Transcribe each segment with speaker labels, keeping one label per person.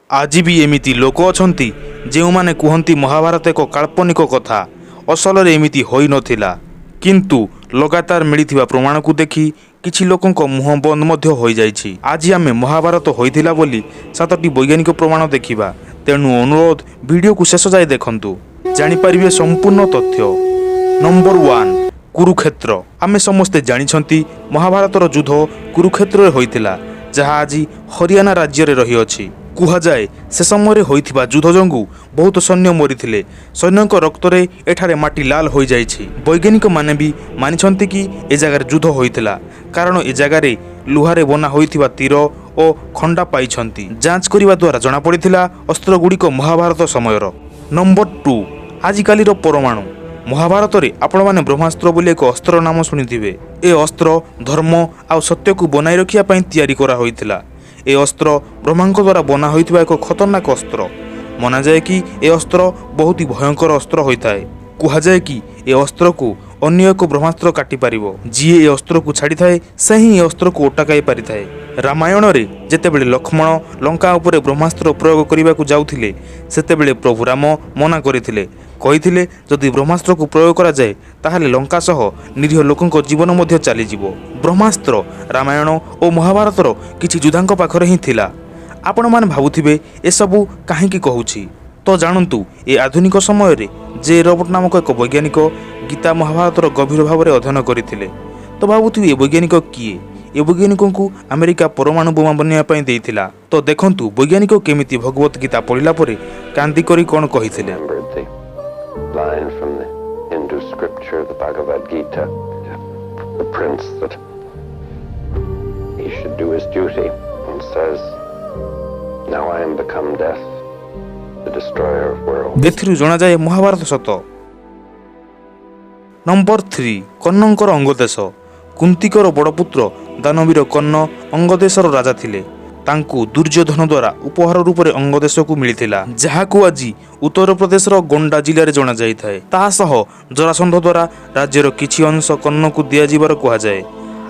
Speaker 1: आज भी एमिति लोक अछंती जेउमाने कुहंती महाभारत एक काल्पनिक कथा असल एमिति होई नथिला किंतु लगातार मिलिथिबा प्रमाण को देखि किछि लोकंक मुह बंद मध्य होई जाइछि। आज आमे महाभारत होइथिला बोली 7टी वैज्ञानिक प्रमाण देखिबा, तेणु अनुरोध वीडियो को शेष जाए देखंतु जानि परिबे संपूर्ण तथ्य। नंबर 1 कुरुक्षेत्र। आमे समस्ते जानिछंती महाभारतर युद्ध कुरुक्षेत्र रे होइथिला, जहा आज हरियाणा राज्य रे रही अछि। कुहाजाए से समय होइथिबा युद्ध जंगु बहुत सैन्य मरिथिले। सैन्यक रक्तरे एठारे माटी लाल हो जाइछि। वैज्ञानिक माने भी मानिछंती कि ए जगार युद्ध होइथिला, कारण ए जगारे लुहारे बना होइथिबा तीर ओ खंडा पाइछंती। जांच करिबा द्वारा जणा पड़िथिला अस्त्र गुड़िक महाभारत समयर। नंबर 2 आजिकालीर परमाणु। महाभारत रे आपण माने ब्रह्मास्त्र बोली एक अस्त्र नाम शुणिथिबे। ए अस्त्र धर्म आ सत्य को बनाई रखिया पई तयारी करा होइथिला। ए अस्त्र ब्रह्मांक द्वारा बना होइथिबा एक खतरनाक अस्त्र। मना जाए कि ए अस्त्र बहुत ही भयंकर अस्त्र होइथाए। कुहा जाए कि ए अस्त्र को अन्य एक ब्रह्मास्त्र काटी पारिबो। जी ए अस्त्र को छाड़ी थाए से ही ए अस्त्र को अटकाई पारिथाए। रामायण रे जेतेबेले लक्ष्मण लंका उपरे ब्रह्मास्त्र प्रयोग करिबा को जाउथिले, सेतेबेले प्रभु राम मना करिथिले, कहिथिले जदि ब्रह्मास्त्र को प्रयोग करा जाए ताहाले लंका सह निरीह लोकंक जीवन मध्य चली जिवो। ब्रह्मास्त्र रामायण और महाभारतर किछि युद्धांक पाखरे ही थिला। आपण माने भाबुथिबे ए सबु काहेकि कहूछि, तो जानंतु ए आधुनिक समय रे जे रॉबर्ट नामक एक वैज्ञानिक गीता महाभारतर गभीर भाव में अध्ययन करथिले। तो भाबुथिबे ए वैज्ञानिक किए? ए वैज्ञानिक को अमेरिका परमाणु बोमा बनिया पई देइथिला। तो देखंतु वैज्ञानिक केमिति भगवत गीता पढ़िला परे कांदी करी कोन कहिथिले।
Speaker 2: Line from the Hindu scripture, the Bhagavad Gita, the prince that he should do his duty and says, now I am become death, the destroyer of worlds.
Speaker 1: देखिरु जणा जाए महाभारत सत। नंबर 3 कन्नंकर अंगदेश। कुंतीकर बड़ पुत्र दानवीर कन्न अंगदेशर राजा थिले। तांकु दुर्योधन द्वारा उपहार रूप में अंगदेश को मिलिथिला, जहाकु आज उत्तर प्रदेशर गोंडा जिले में जना जाय थाए। ताहा सह जरासंध द्वारा राज्यर किछि अंश कन्न को दिया जिबार कहा जाए।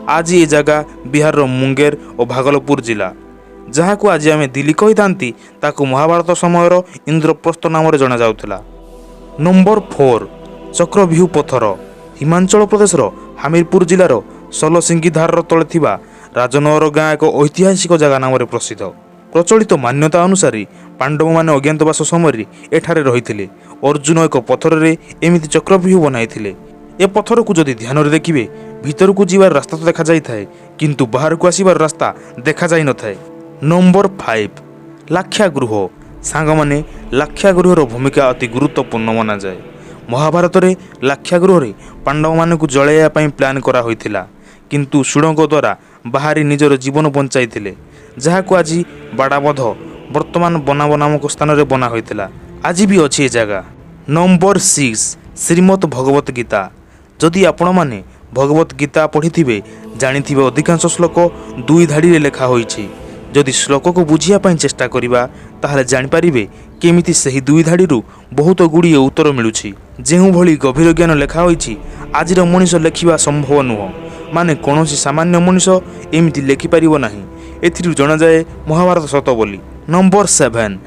Speaker 1: आज ये जगह बिहार मुंगेर और भागलपुर जिला, जहाकु आज आमे दिल्ली कहि थांती, ताकु महाभारत समयर इंद्रप्रस्थ नाम जना जाउथला। नंबर 4 चक्रव्यूह पत्थर। हिमाचल प्रदेशर हमीरपुर जिलार सलसिंगीधार तले थिबा राजनगर गाँ एक ऐतिहासिक जगह नाम प्रसिद्ध। प्रचलित मान्यता अनुसार पांडव माने अज्ञातवास समय एठारे रहिथिले। अर्जुन एक पत्थर रे एमिति चक्रव्यूह बनाइथिले। ए पत्थर को जदि ध्यान रे देखिबे भीतर को जीवार रास्ता तो देखा जाय थाए, किंतु बाहर को आसीबार रास्ता देखा जाय न थाए। नंबर 5 लाक्षागृह। सांग माने लाक्षागृहर भूमिका अति गुरुत्वपूर्ण माना जाए। महाभारत रे लाक्षागृह रे पांडव माने को जळाइया पई प्लान करा होइथिला, किंतु सुडंग द्वारा बाहरी निजर जीवन बंचाइथिले, जहाकु आज बाड़ाबध वर्तमान बनाव नामक स्थान रे बना होइथिला। आज भी अछि ए जगह। नंबर 6 श्रीमद् भगवत गीता। जदि आपण माने भगवत गीता पढ़िथिबे जानिथिबे अधिकांश श्लोक 2 धाड़ी रे लेखा होइछि। जदि श्लोक को बुझिया पई चेष्टा करिबा ताहाले जानि परिबे केमिति सही 2 धाड़ी रु बहुत गुड़िए उत्तर मिलुछि। जेहु भली गभीर ज्ञान लेखा होइछि आजिर मनुष्य लेखिबा संभव नुह। माने कौनसी सामान्य मनुष्य एमिति लेखि पारिबो नाही। एथिरु जणा जाए महाभारत सत बोली। नंबर 7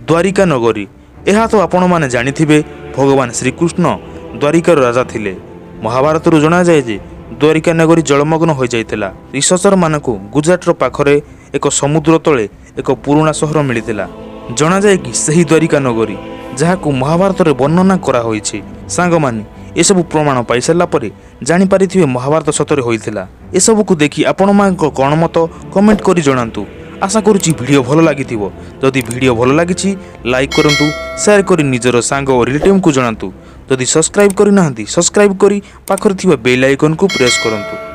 Speaker 1: द्वारिका नगरी। एहा तो आपण माने जानिथिबे भगवान श्रीकृष्ण द्वारिकार राजा थिले। महाभारत रु जणा जाए जे द्वारिका नगरी जलमग्न हो जाइथिला। रिसर्चर मानकु गुजरातर पाखरे एक समुद्र तले एक पुराना सहर मिलिथिला। जणा जाए कि सही द्वारिका नगरी जहाकु महाभारत रे वर्णना करा होइछि। सांगमानी ए सब प्रमाण पाई सारा परे जानि पारिथिबे महाभारत सतरे होइथिला। ए सब को देखि आपण मानक कोन मत कमेंट करी जणांतु। आशा करूची वीडियो भलो लागिथिबो। जदि वीडियो भलो लागिछि लाइक करंतु, शेयर करी निजर सांग और रिलेटिव को जणांतु। जदि सब्सक्राइब करि नाहंती सब्सक्राइब करी पाखरे थिबा बेल आइकन को प्रेस करंतु।